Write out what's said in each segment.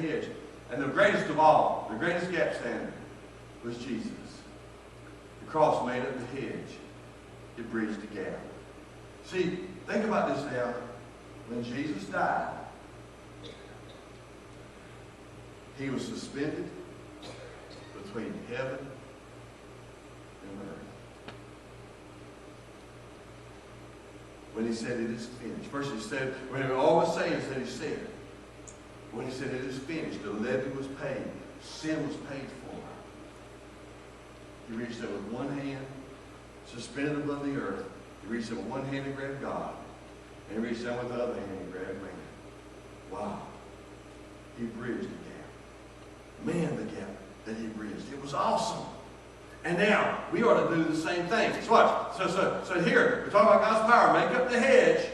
hedge. And the greatest of all, the greatest gap stander, was Jesus. The cross made up the hedge. It bridged the gap. See, think about this now. When Jesus died, he was suspended between heaven and earth. When he said it is finished. First he said, when all was saying, he said, when he said it is finished, the levy was paid, sin was paid for. He reached out with one hand, suspended above the earth. He reached out with one hand and grabbed God. And he reached out with the other hand and grabbed man. Wow. He bridged the gap. Man, the gap that he bridged. It was awesome. And now, we ought to do the same thing. So watch. So here, we're talking about God's power. Make up the hedge.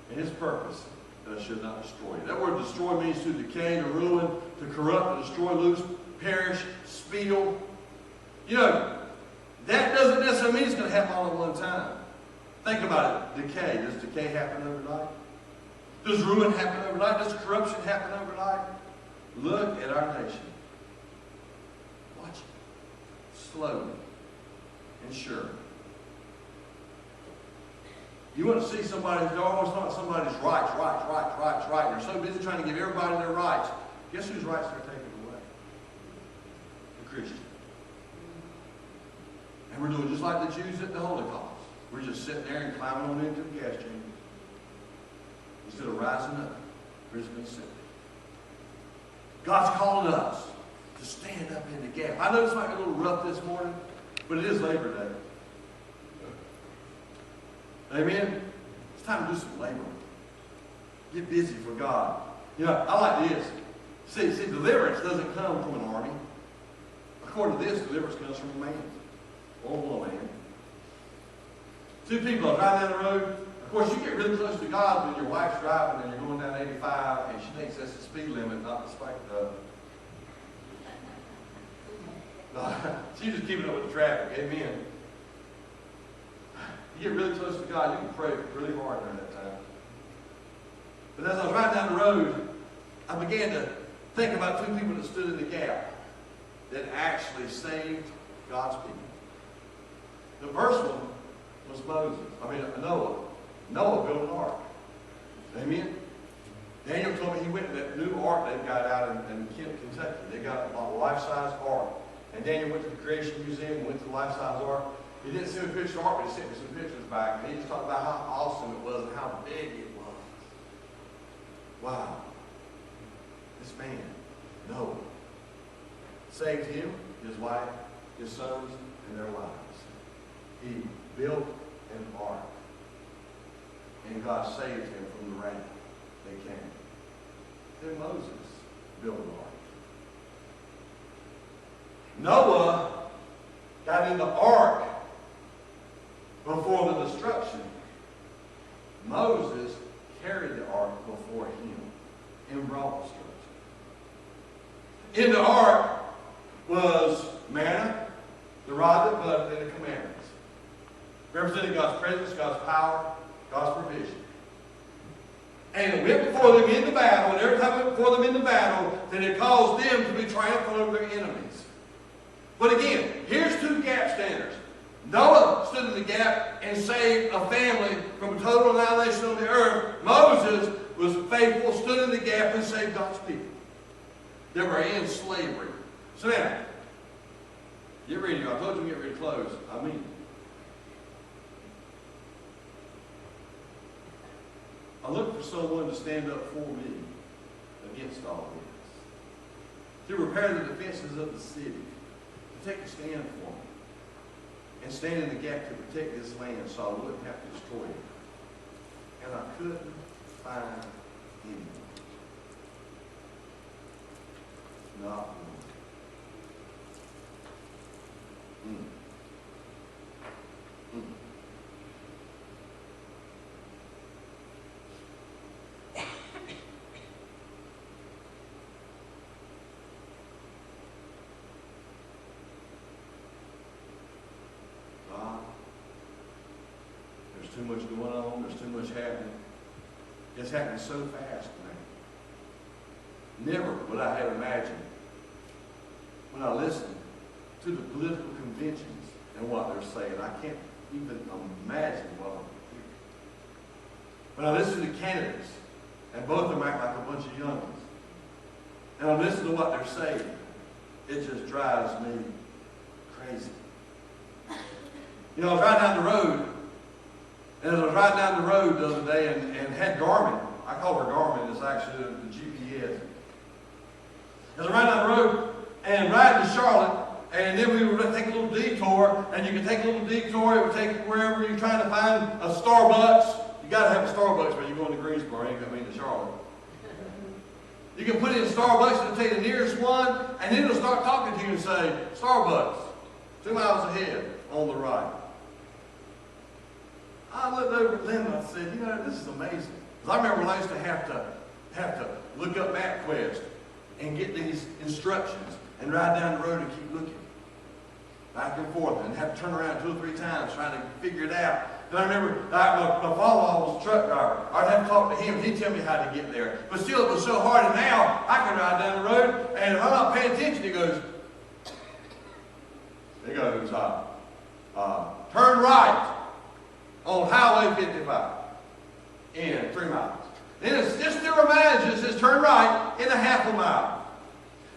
And his purpose, that it should not destroy. That word destroy means to decay, to ruin, to corrupt, to destroy, lose, perish, spill. You know, that doesn't necessarily mean it's going to happen all at one time. Think about it. Decay. Does decay happen overnight? Does ruin happen overnight? Does corruption happen overnight? Look at our nation. Watch it. Slowly and surely. You want to see somebody, they're almost not somebody's rights, and they're so busy trying to give everybody their rights. Guess whose rights they're taking away? The Christian. And we're doing just like the Jews at the Holocaust. We're just sitting there and climbing on into the gas chamber. Instead of rising up, Brisbane City. God's calling us to stand up in the gap. I know this might be a little rough this morning, but it is Labor Day. Amen? It's time to do some labor. Get busy for God. You know, I like this. See, deliverance doesn't come from an army. According to this, deliverance comes from a man. Or a woman. Two people are driving down the road. Of course, you get really close to God when your wife's driving and you're going down 85 and she thinks that's the speed limit, not the spike. She's just keeping up with the traffic. Amen. You get really close to God, you can pray really hard during that time. But as I was riding down the road, I began to think about two people that stood in the gap that actually saved God's people. The first one was Noah. Noah built an ark. Amen? Daniel told me he went to that new ark they've got out in Kentucky. They got a life-size ark. And Daniel went to the Creation Museum and went to the life-size ark. He didn't send me a picture of the ark, but he sent me some pictures back. And he just talked about how awesome it was and how big it was. Wow. This man, Noah, saved him, his wife, his sons, and their wives. He built an ark. And God saved him from the rain that came. Then Moses built an ark. Noah got in the ark before the destruction. Moses carried the ark before him and brought destruction. In the ark was manna, the rod that budded, and the commandments. Representing God's presence, God's power, God's provision. And it went before them in the battle, and every time it went before them in the battle, then it caused them to be triumphant over their enemies. But again, here's two gap standers. Noah stood in the gap and saved a family from total annihilation on the earth. Moses was faithful, stood in the gap, and saved God's people that were in slavery. So now, get ready. I told you to get ready to close. I mean, I look for someone to stand up for me against all this. To repair the defenses of the city. To take a stand for me. And stand in the gap to protect this land so I wouldn't have to destroy it. And I couldn't find anyone. Not one. There's too much going on. There's too much happening. It's happening so fast, man. never would I have imagined when I listen to the political conventions and what they're saying. I can't even imagine what I'm hearing. When I listen to candidates, and both of them act like a bunch of young ones, and I listen to what they're saying, it just drives me crazy. You know, I was riding down the road, and as I was riding down the road the other day and had Garmin, I call her Garmin, it's actually the GPS. As I was riding down the road and riding to Charlotte, and then we would take a little detour, and you can take a little detour, it would take you wherever you're trying to find a Starbucks. You got to have a Starbucks when you're going to Greensboro, you ain't to Charlotte. You can put in Starbucks, it'll take the nearest one, and then it'll start talking to you and say, Starbucks, 2 miles ahead, on the right. I looked over at Linton and I said, you know, this is amazing. Because I remember when I used to have to look up MapQuest and get these instructions and ride down the road and keep looking back and forth and have to turn around 2 or 3 times trying to figure it out. And I remember my father-in-law was a truck driver. I'd have to talk to him and he'd tell me how to get there. But still, it was so hard. And now I can ride down the road, and if I'm not paying attention, he goes, turn right on Highway 55 in 3 miles. Then it still reminds you, it says turn right in a half a mile.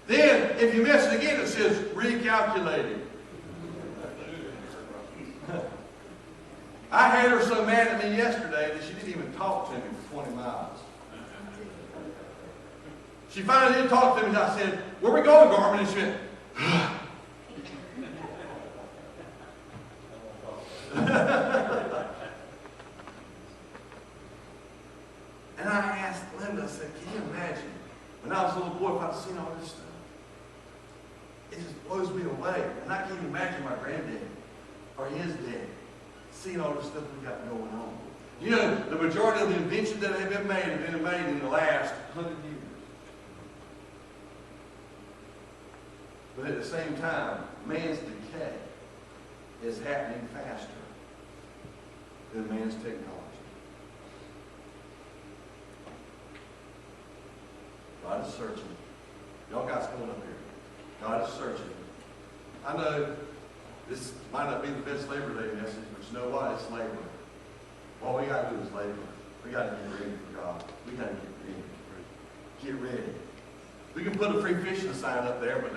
Then, if you miss it again, it says recalculating. I had her so mad at me yesterday that she didn't even talk to me for 20 miles. She finally did talk to me, and I said, where we going, Garmin? And she went, and I asked Linda, I said, can you imagine, when I was a little boy, if I'd seen all this stuff? It just blows me away. And I can't even imagine my granddad or his dad seeing all this stuff we got going on. You know, the majority of the inventions that have been made in the last 100 years. But at the same time, man's decay is happening faster than man's technology. God is searching. Y'all guys coming up here. God is searching. I know this might not be the best Labor Day message, but you know what? It's labor. All we got to do is labor. We got to get ready for God. We got to get ready. Get ready. We can put a free fishing sign up there, but